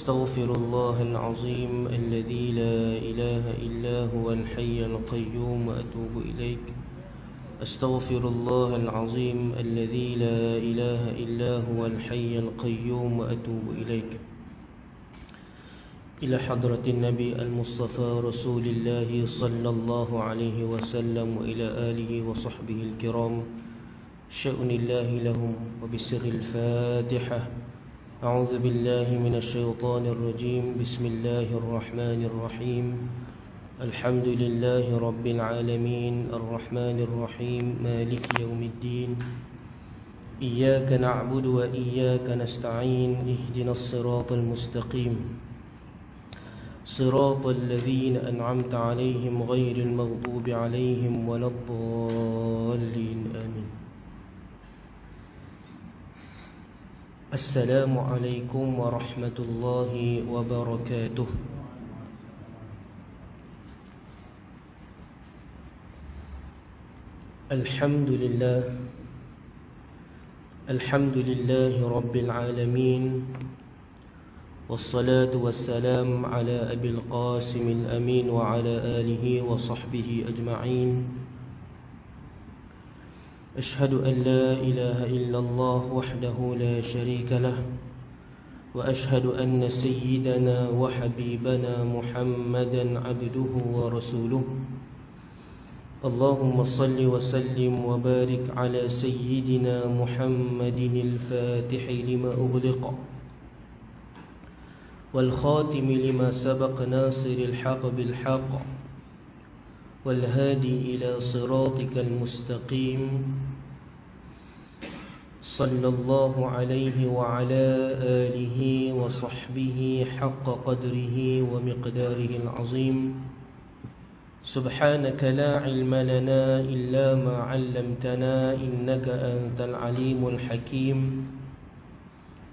أستغفر الله العظيم الذي لا إله إلا هو الحي القيوم وأتوب إليك. أستغفر الله العظيم الذي لا إله إلا هو الحي القيوم وأتوب إليك. إلى حضرة النبي المصطفى رسول الله صلى الله عليه وسلم وإلى آله وصحبه الكرام شأن الله لهم وبسر الفاتحة. أعوذ بالله من الشيطان الرجيم. بسم الله الرحمن الرحيم. الحمد لله رب العالمين الرحمن الرحيم مالك يوم الدين. إياك نعبد وإياك نستعين. اهدنا الصراط المستقيم صراط الذين أنعمت عليهم غير المغضوب عليهم ولا الضالين آمين. السلام عليكم ورحمة الله وبركاته. الحمد لله الحمد لله رب العالمين، والصلاة والسلام على أبي القاسم الأمين وعلى آله وصحبه أجمعين. أشهد أن لا إله إلا الله وحده لا شريك له، وأشهد أن سيدنا وحبيبنا محمدا عبده ورسوله. اللهم صل وسلم وبارك على سيدنا محمد الفاتح لما أغلق والخاتم لما سبق ناصر الحق بالحق والهادي إلى صراطك المستقيم. صلى الله عليه وعلى آله وصحبه حق قدره ومقداره العظيم. سبحانك لا علم لنا إلا ما علمتنا إنك أنت العليم الحكيم.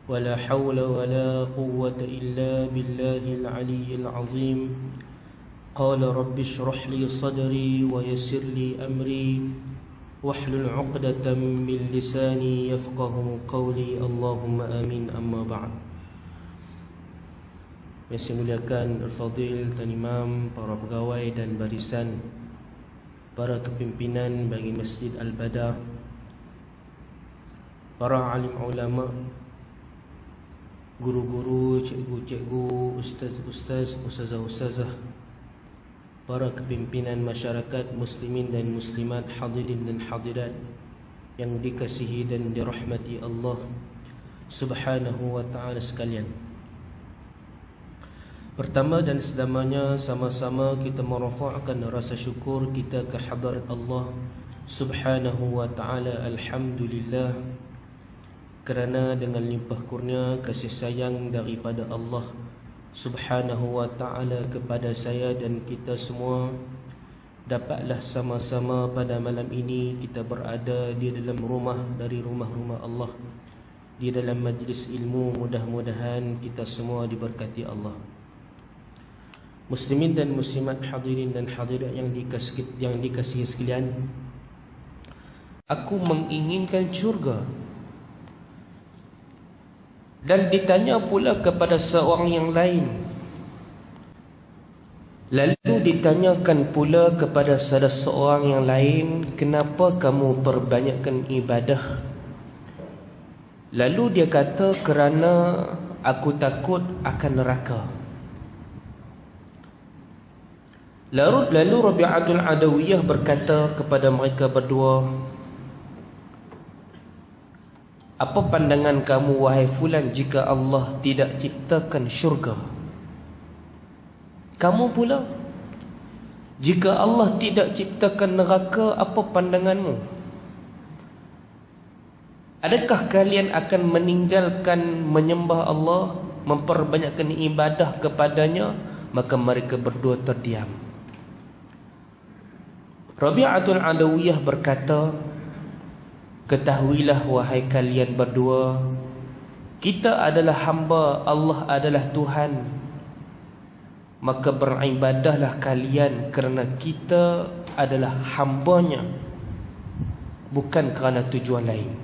ولا حول ولا قوة إلا بالله العلي العظيم. قال رب اشرح لي صدري ويسر لي أمري واحلل عقدة من لساني يفقه قولي. اللهم آمين. أما بعد. Yang saya muliakan Al-Fadhil, Tuan Imam, para pegawai dan barisan, para kepimpinan bagi Masjid Al-Badar, para alim ulama, guru-guru, cikgu-cikgu, ustaz-ustaz, ustazah-ustazah, para kepimpinan masyarakat muslimin dan muslimat, hadirin dan hadirat yang dikasihi dan dirahmati Allah Subhanahu wa ta'ala sekalian. Pertama dan selamanya, sama-sama kita merafa'kan rasa syukur kita ke hadirat Allah Subhanahu wa ta'ala. Alhamdulillah, kerana dengan limpah kurnia kasih sayang daripada Allah Subhanahu wa ta'ala kepada saya dan kita semua, dapatlah sama-sama pada malam ini kita berada di dalam rumah dari rumah-rumah Allah, di dalam majlis ilmu. Mudah-mudahan kita semua diberkati Allah. Muslimin dan muslimat, hadirin dan hadirat yang dikasihi sekalian, aku menginginkan syurga. Dan ditanya pula kepada seorang yang lain, lalu ditanyakan pula kepada salah seorang yang lain, kenapa kamu perbanyakkan ibadah? Lalu dia kata, kerana aku takut akan neraka. Lalu Rabi'atul Adawiyah berkata kepada mereka berdua, apa pandangan kamu wahai fulan jika Allah tidak ciptakan syurga? Kamu pula, jika Allah tidak ciptakan neraka, apa pandanganmu? Adakah kalian akan meninggalkan menyembah Allah, memperbanyakkan ibadah kepadanya? Maka mereka berdua terdiam. Rabi'atul Adawiyah berkata, ketahuilah wahai kalian berdua, kita adalah hamba, Allah adalah Tuhan. Maka beribadahlah kalian kerana kita adalah hambanya, bukan kerana tujuan lain.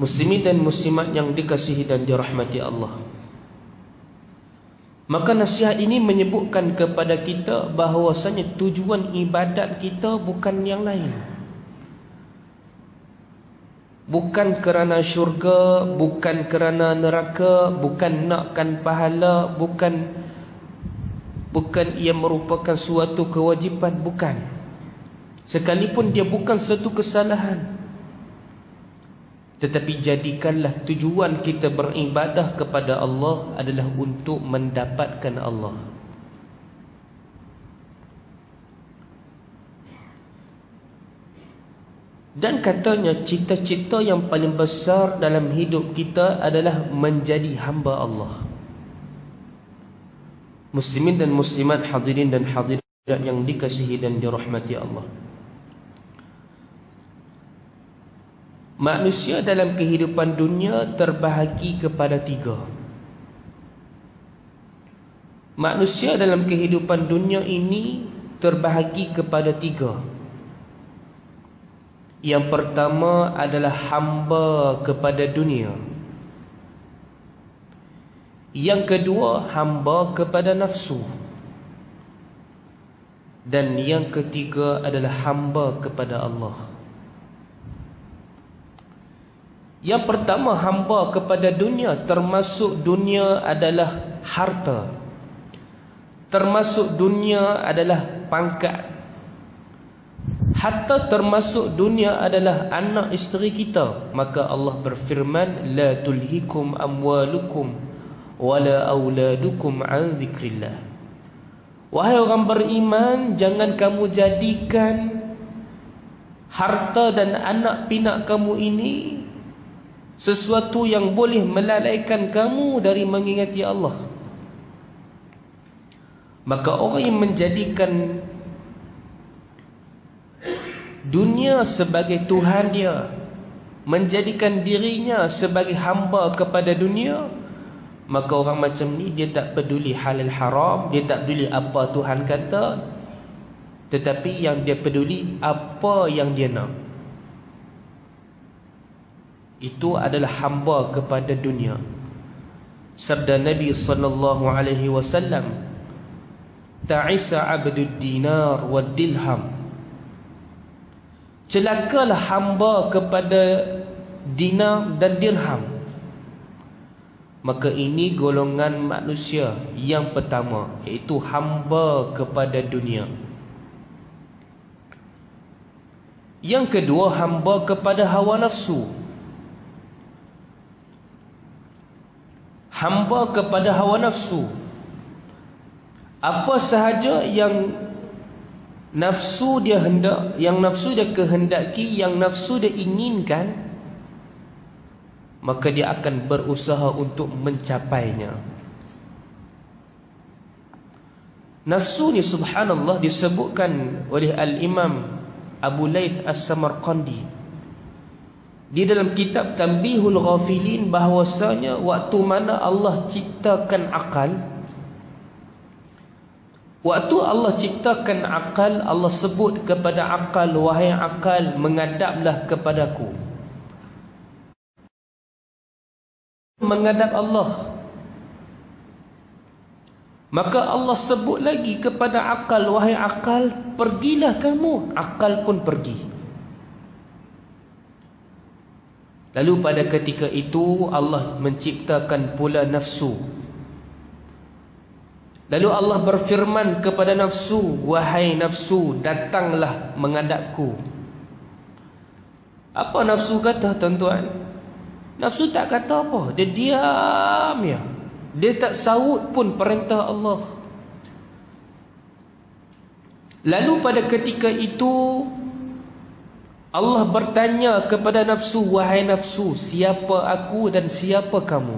Muslimin dan muslimat yang dikasihi dan dirahmati Allah, maka nasihat ini menyebutkan kepada kita bahawasanya tujuan ibadat kita bukan yang lain. Bukan kerana syurga, bukan kerana neraka, bukan nakkan pahala, bukan ia merupakan suatu kewajipan, bukan. Sekalipun dia bukan satu kesalahan. Tetapi jadikanlah tujuan kita beribadah kepada Allah adalah untuk mendapatkan Allah. Dan katanya cita-cita yang paling besar dalam hidup kita adalah menjadi hamba Allah. Muslimin dan muslimat, hadirin dan hadirat yang dikasihi dan dirahmati Allah, manusia dalam kehidupan dunia terbahagi kepada tiga. Manusia dalam kehidupan dunia ini terbahagi kepada tiga. Yang pertama adalah hamba kepada dunia. Yang kedua, hamba kepada nafsu. Dan yang ketiga adalah hamba kepada Allah. Yang pertama, hamba kepada dunia, termasuk dunia adalah harta, termasuk dunia adalah pangkat, hatta termasuk dunia adalah anak isteri kita. Maka Allah berfirman, la tulhikum amwalukum wala auladukum an dzikrillah. Wahai orang beriman, jangan kamu jadikan harta dan anak pinak kamu ini sesuatu yang boleh melalaikan kamu dari mengingati Allah. Maka orang yang menjadikan dunia sebagai Tuhan dia, menjadikan dirinya sebagai hamba kepada dunia, maka orang macam ni dia tak peduli halal haram, dia tak peduli apa Tuhan kata, tetapi yang dia peduli apa yang dia nak. Itu adalah hamba kepada dunia. Sabda Nabi SAW, ta'isa abdud dinar wad dirham. Celakalah hamba kepada dinar dan dirham. Maka ini golongan manusia yang pertama, iaitu hamba kepada dunia. Yang kedua, hamba kepada hawa nafsu. Hamba kepada hawa nafsu, apa sahaja yang nafsu dia hendak, yang nafsu dia kehendaki, yang nafsu dia inginkan, maka dia akan berusaha untuk mencapainya. Nafsu ni subhanallah disebutkan oleh Al-Imam Abu Layth As-Samarqandi di dalam kitab Tanbihul Ghafilin, bahawasanya waktu mana Allah ciptakan akal, waktu Allah ciptakan akal, Allah sebut kepada akal, wahai akal, menghadaplah kepadaku. Menghadap Allah. Maka Allah sebut lagi kepada akal, wahai akal, pergilah kamu. Akal pun pergi. Lalu pada ketika itu Allah menciptakan pula nafsu. Lalu Allah berfirman kepada nafsu, wahai nafsu, datanglah menghadapku. Apa nafsu kata, tuan-tuan? Nafsu tak kata apa, dia diam ya. Dia tak sahut pun perintah Allah. Lalu pada ketika itu Allah bertanya kepada nafsu, wahai nafsu, siapa aku dan siapa kamu?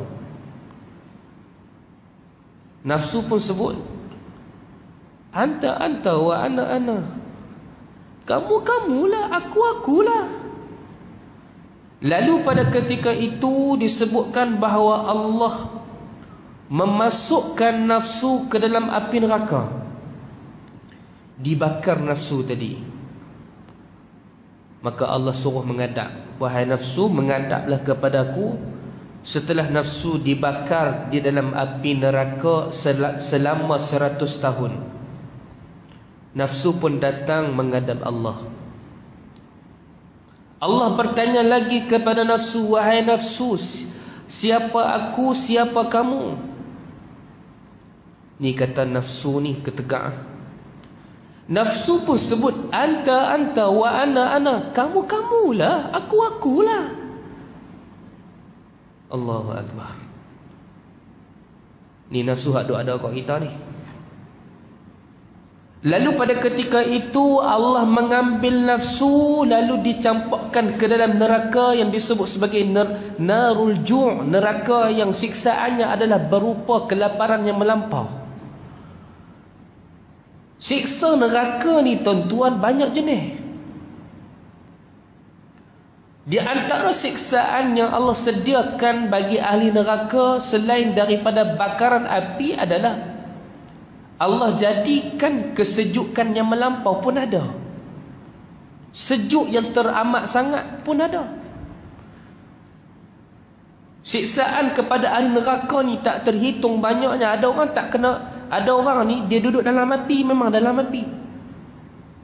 Nafsu pun sebut, anta anta wa ana ana. Kamu kamulah, aku akulah. Lalu pada ketika itu disebutkan bahawa Allah memasukkan nafsu ke dalam api neraka. Dibakar nafsu tadi. Maka Allah suruh menghadap. Wahai nafsu, menghadaplah kepadaku. Setelah nafsu dibakar di dalam api neraka selama 100 tahun, nafsu pun datang menghadap Allah. Allah bertanya lagi kepada nafsu, wahai nafsu, siapa aku, siapa kamu? Ni kata nafsu ni ketegak. Nafsu pun sebut anta anta wa ana, kamu kamulah, aku akulah. Allahu Akbar. Ni nafsu hak ada kat kita ni. Lalu pada ketika itu Allah mengambil nafsu lalu dicampakkan ke dalam neraka yang disebut sebagai narul ju', neraka yang siksaannya adalah berupa kelaparan yang melampau. Siksa neraka ni tuan-tuan banyak jenis. Di antara siksaan yang Allah sediakan bagi ahli neraka selain daripada bakaran api adalah Allah jadikan kesejukan yang melampau pun ada. Sejuk yang teramat sangat pun ada. Siksaan kepada ahli neraka ni tak terhitung banyaknya. Ada orang tak kena, ada orang ni dia duduk dalam api, memang dalam api.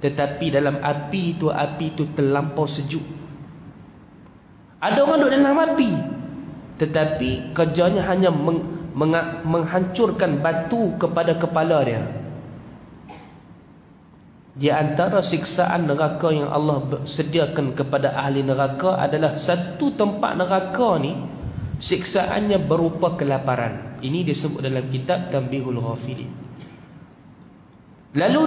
Tetapi dalam api itu terlampau sejuk. Ada orang duduk dalam api, tetapi kerjanya hanya menghancurkan batu kepada kepala dia. Di antara siksaan neraka yang Allah sediakan kepada ahli neraka adalah satu tempat neraka ni siksaannya berupa kelaparan. Ini disebut dalam kitab Tanbihul Ghafilin. Lalu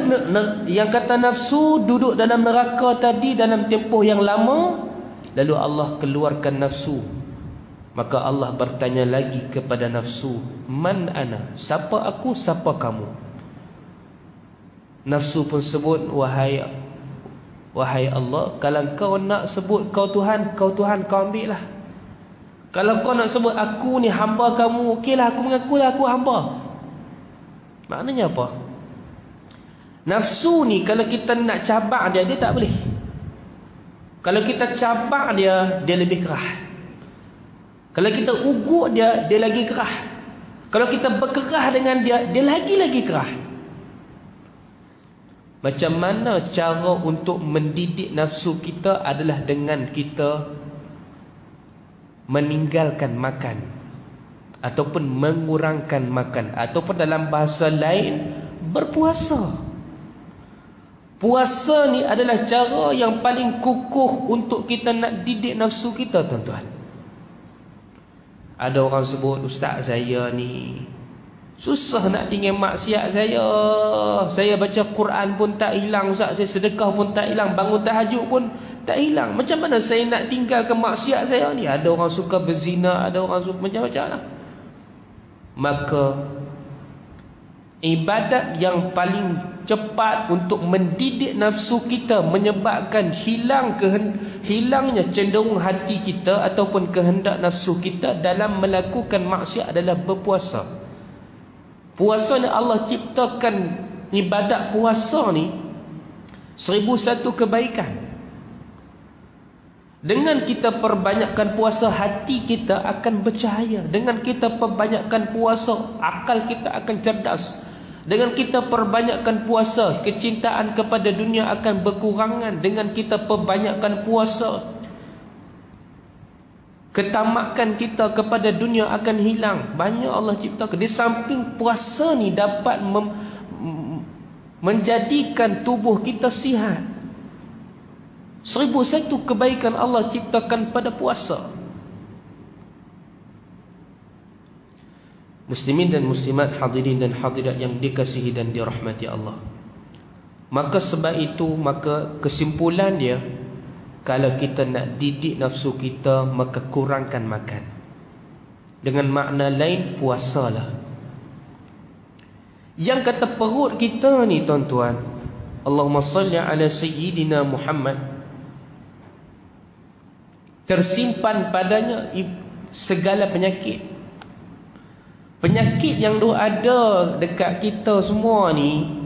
yang kata nafsu duduk dalam neraka tadi dalam tempoh yang lama. Lalu Allah keluarkan nafsu. Maka Allah bertanya lagi kepada nafsu, man ana? Siapa aku, siapa kamu? Nafsu pun sebut, wahai Allah, kalau kau nak sebut kau Tuhan, kau ambil lah. Kalau kau nak sebut aku ni hamba kamu, okeylah, aku mengakulah aku hamba. Maknanya apa? Nafsu ni kalau kita nak cabak dia tak boleh. Kalau kita cabak dia lebih kerah. Kalau kita ugut dia lagi kerah. Kalau kita berkerah dengan dia lagi kerah. Macam mana cara untuk mendidik nafsu kita adalah dengan kita meninggalkan makan ataupun mengurangkan makan, ataupun dalam bahasa lain berpuasa. Puasa ni adalah cara yang paling kukuh untuk kita nak didik nafsu kita, tuan-tuan. Ada orang sebut, ustaz saya ni susah nak tinggal maksiat saya. Saya baca Quran pun tak hilang, ustaz. Saya sedekah pun tak hilang, bangun tahajud pun tak hilang. Macam mana saya nak tinggalkan maksiat saya ni? Ada orang suka berzina, ada orang suka macam-macam lah. Maka ibadat yang paling cepat untuk mendidik nafsu kita, menyebabkan hilangnya cenderung hati kita ataupun kehendak nafsu kita dalam melakukan maksiat adalah berpuasa. Puasa ni Allah ciptakan ibadat puasa ni 1001 kebaikan. Dengan kita perbanyakkan puasa, hati kita akan bercahaya. Dengan kita perbanyakkan puasa, akal kita akan cerdas. Dengan kita perbanyakkan puasa, kecintaan kepada dunia akan berkurangan. Dengan kita perbanyakkan puasa, ketamakan kita kepada dunia akan hilang. Banyak Allah ciptakan. Di samping puasa ni dapat menjadikan tubuh kita sihat. 1001 kebaikan Allah ciptakan pada puasa. Muslimin dan muslimat, hadirin dan hadirat yang dikasihi dan dirahmati Allah. Maka sebab itu, maka kesimpulan dia, kalau kita nak didik nafsu kita, maka kurangkan makan. Dengan makna lain, puasalah. Yang kata perut kita ni, tuan-tuan, Allahumma salli ala sayyidina Muhammad, tersimpan padanya segala penyakit. Penyakit yang ada dekat kita semua ni,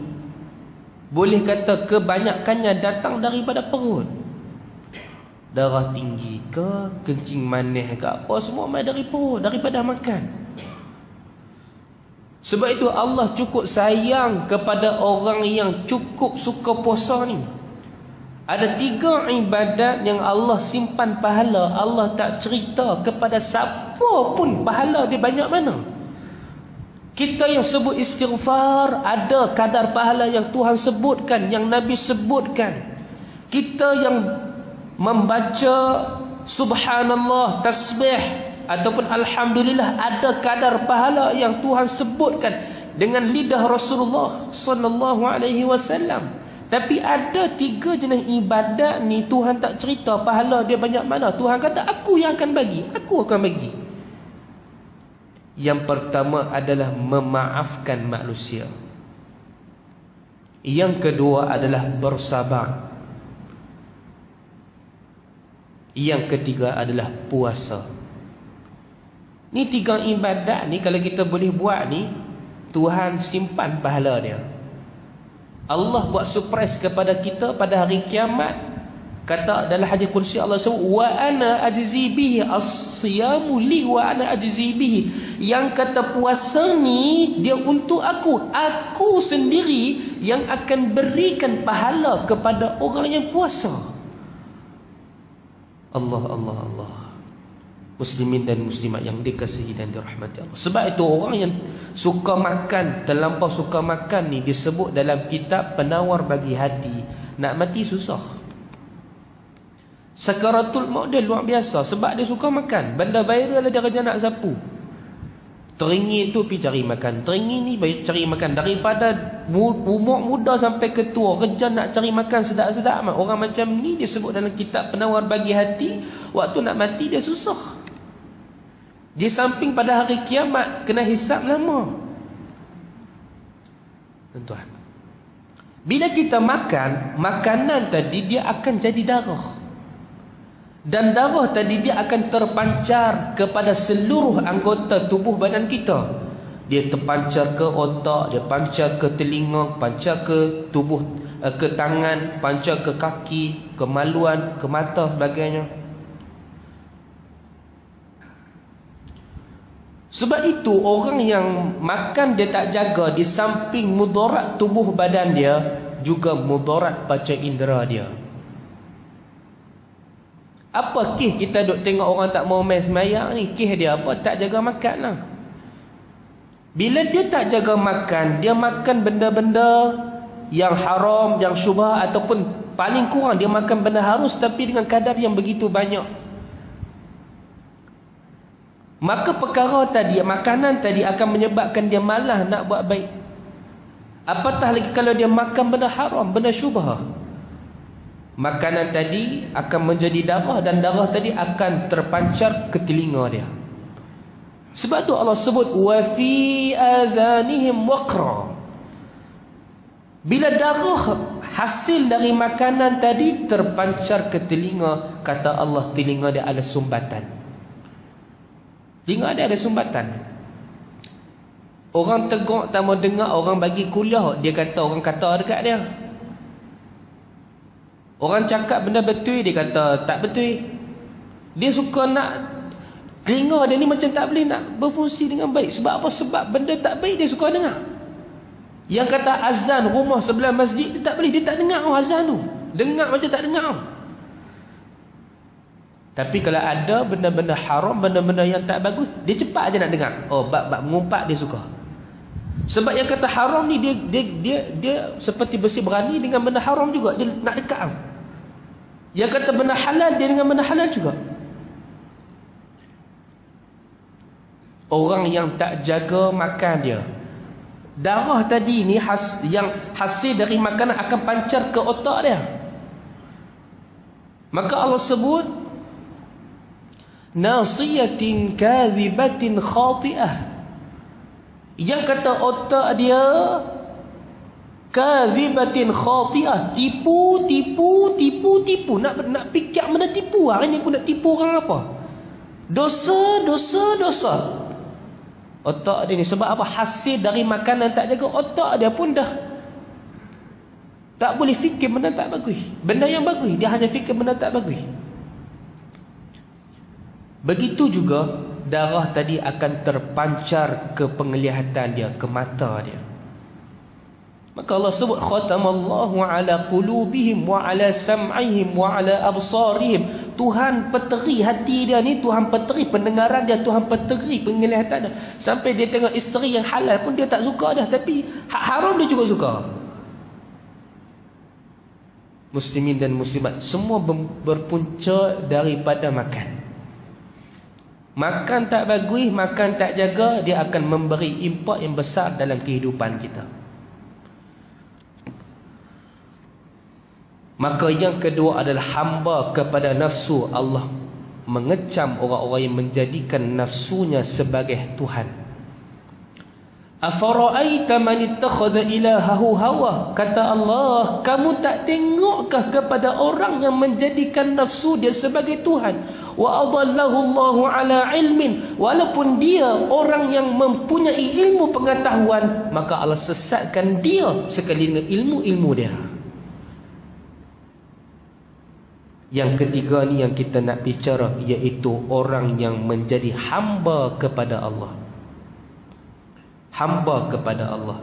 boleh kata kebanyakannya datang daripada perut. darah tinggi ke, kencing manis ke apa, semua mai dari perut, daripada makan. Sebab itu Allah cukup sayang kepada orang yang cukup suka puasa ni. Ada 3 ibadat yang Allah simpan pahala. Allah tak cerita kepada siapa pun pahala dia banyak mana. Kita yang sebut istighfar, ada kadar pahala yang Tuhan sebutkan, yang Nabi sebutkan. Kita yang membaca subhanallah, tasbih ataupun alhamdulillah, ada kadar pahala yang Tuhan sebutkan dengan lidah Rasulullah sallallahu alaihi wasallam. Tapi ada 3 jenis ibadat ni Tuhan tak cerita pahala dia banyak mana. Tuhan kata aku yang akan bagi, aku akan bagi. Yang pertama adalah memaafkan manusia. Yang kedua adalah bersabar. Yang ketiga adalah puasa. Ni 3 ibadat ni kalau kita boleh buat ni, Tuhan simpan pahala dia. Allah buat surprise kepada kita pada hari kiamat. Kata dalam hadis qudsi Allah sebut, wa ana ajzi bihi, as-siyamu li wa ana ajzi bihi. Yang kata puasa ni dia untuk aku, aku sendiri yang akan berikan pahala kepada orang yang puasa. Allah, Allah, Allah. Muslimin dan muslimat yang dikasihi dan dirahmati Allah. Sebab itu orang yang suka makan, terlampau suka makan ni disebut dalam kitab penawar bagi hati, nak mati susah. Sakaratul maut dia luar biasa sebab dia suka makan. Benda viral dia kerja nak sapu. Teringin tu pergi cari makan, teringin ni cari makan. Daripada umur muda sampai ke tua, kerja nak cari makan sedap-sedap. Orang macam ni disebut dalam kitab penawar bagi hati, waktu nak mati dia susah. Di samping pada hari kiamat kena hisap lama. Tuan-tuan, bila kita makan, makanan tadi dia akan jadi darah. Dan darah tadi dia akan terpancar kepada seluruh anggota tubuh badan kita. Dia terpancar ke otak, dia pancar ke telinga, pancar ke tubuh, ke tangan, pancar ke kaki, ke maluan, ke mata sebagainya. Sebab itu orang yang makan dia tak jaga, di samping mudarat tubuh badan dia, juga mudarat panca indera dia. Apa kisah kita duk tengok orang tak mau main semayang ni? Kisah dia apa? Tak jaga makan lah. Bila dia tak jaga makan, dia makan benda-benda yang haram, yang syubha, ataupun paling kurang dia makan benda harus tapi dengan kadar yang begitu banyak. Maka perkara tadi, makanan tadi akan menyebabkan dia malas nak buat baik. Apatah lagi kalau dia makan benda haram, benda syubha. Makanan tadi akan menjadi darah, dan darah tadi akan terpancar ke telinga dia. Sebab tu Allah sebut wa fi adhanihim waqra. Bila darah hasil dari makanan tadi terpancar ke telinga, kata Allah, telinga dia ada sumbatan. Telinga dia ada sumbatan. Orang tegak tak mau dengar, orang bagi kuliah, dia kata orang kata dekat dia. Orang cakap benda betul, dia kata tak betul. Dia suka nak, telinga dia ni macam tak boleh nak berfungsi dengan baik. Sebab apa? Sebab benda tak baik dia suka dengar. Yang kata azan rumah sebelah masjid, dia tak boleh, dia tak dengar azan tu. Dengar macam tak dengar. Tapi kalau ada benda-benda haram, benda-benda yang tak bagus, dia cepat aja nak dengar. Oh, bab-bab mengumpat dia suka. Sebab yang kata haram ni dia seperti bersih berani dengan benda haram juga, dia nak dekat. Yang kata benda halal, dia dengan benda halal juga. Orang yang tak jaga makan dia, darah tadi ni yang hasil dari makanan akan pancar ke otak dia. Maka Allah sebut nasiyatin kadhibatin khati'ah. Yang kata otak dia kadhibatin khati'ah, tipu. Nak fikir benda tipu. Hari ni aku nak tipu orang apa? Dosa. Otak dia ni, sebab apa? Hasil dari makanan tak jaga, otak dia pun dah tak boleh fikir benda tak bagus. Benda yang bagus, dia hanya fikir benda tak bagus. Begitu juga darah tadi akan terpancar ke penglihatan dia, ke mata dia. Maka Allah sebut khatamallahu ala qulubihim wa ala sam'ihim wa ala absarihim. Tuhan peteri hati dia ni, Tuhan peteri pendengaran dia, Tuhan peteri penglihatan dia. Sampai dia tengok isteri yang halal pun dia tak suka dah, tapi hak haram dia juga suka. Muslimin dan muslimat, semua berpunca daripada makan. Makan tak bagus, makan tak jaga, dia akan memberi impak yang besar dalam kehidupan kita. Maka yang kedua adalah hamba kepada nafsu. Allah mengecam orang-orang yang menjadikan nafsunya sebagai Tuhan. Afara'aita man ittakhadha ilahahu hawa. Kata Allah, kamu tak tengokkah kepada orang yang menjadikan nafsu dia sebagai Tuhan? Wa adallahu Allahu ala ilmin. Walaupun dia orang yang mempunyai ilmu pengetahuan, maka Allah sesatkan dia sekali dengan ilmu-ilmu dia. Yang ketiga ni yang kita nak bicara, iaitu orang yang menjadi hamba kepada Allah. Hamba kepada Allah.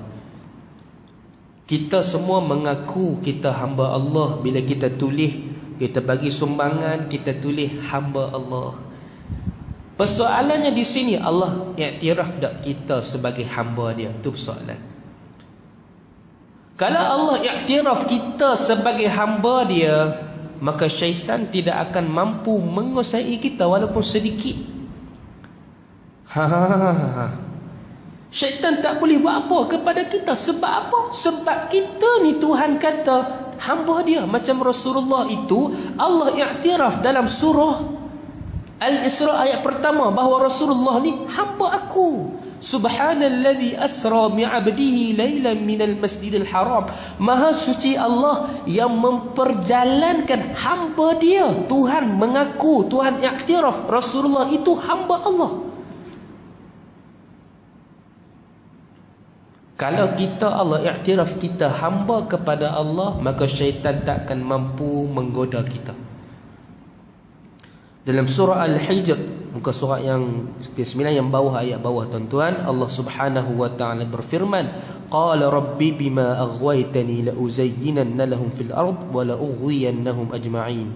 Kita semua mengaku kita hamba Allah. Bila kita tulis, kita bagi sumbangan, kita tulis hamba Allah. Persoalannya di sini, Allah iktiraf tak kita sebagai hamba dia? Itu persoalan. Kalau Allah iktiraf kita sebagai hamba dia, maka syaitan tidak akan mampu menguasai kita walaupun sedikit. Syaitan tak boleh buat apa kepada kita. Sebab apa? Sebab kita ni Tuhan kata hamba dia. Macam Rasulullah itu, Allah iktiraf dalam surah Al-Isra ayat pertama bahawa Rasulullah ni hamba aku. Subhanalladzi asra bi'abdihi lailan minal masjidil haram. Maha suci Allah yang memperjalankan hamba dia. Tuhan mengaku, Tuhan iktiraf Rasulullah itu hamba Allah. Kalau kita, Allah iktiraf kita hamba kepada Allah, maka syaitan tak akan mampu menggoda kita. Dalam surah Al-Hijr, muka surah yang ke-9 yang bawah, ayat bawah tuan-tuan, Allah Subhanahu wa taala berfirman, qala rabbi bima aghwaytani la uzayyinanna lahum fil ard wa la ughwiyannahum ajma'in.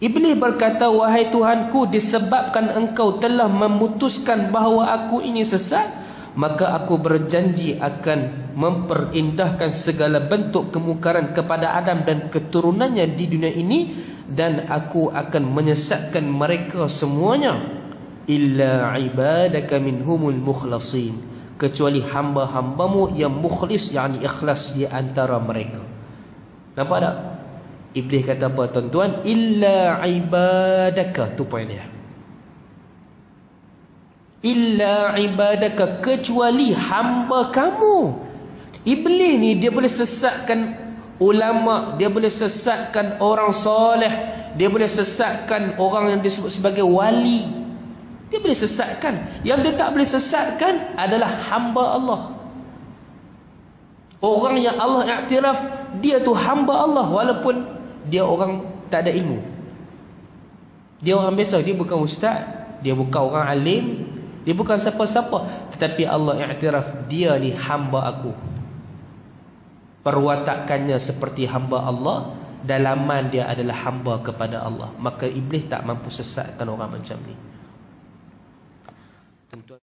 Iblis berkata, wahai Tuhanku, disebabkan engkau telah memutuskan bahawa aku ini sesat, maka aku berjanji akan memperindahkan segala bentuk kemungkaran kepada Adam dan keturunannya di dunia ini, dan aku akan menyesatkan mereka semuanya, illa ibadaka minhumul mukhlasin, kecuali hamba-hambamu yang mukhlis, yakni ikhlas di antara mereka. Nampak tak? Iblis kata apa tuan-tuan? Illa ibadaka, tu poin dia. Illa ibadaka, kecuali hamba kamu. Iblis ni dia boleh sesatkan ulama, dia boleh sesatkan orang soleh, dia boleh sesatkan orang yang disebut sebagai wali, dia boleh sesatkan. Yang dia tak boleh sesatkan adalah hamba Allah. Orang yang Allah iktiraf dia tu hamba Allah, walaupun dia orang tak ada ilmu, dia orang biasa, dia bukan ustaz, dia bukan orang alim, dia bukan siapa-siapa, tetapi Allah iktiraf dia ni hamba aku. Perwatakannya seperti hamba Allah, dalaman dia adalah hamba kepada Allah. Maka iblis tak mampu sesatkan orang macam ni. Tentu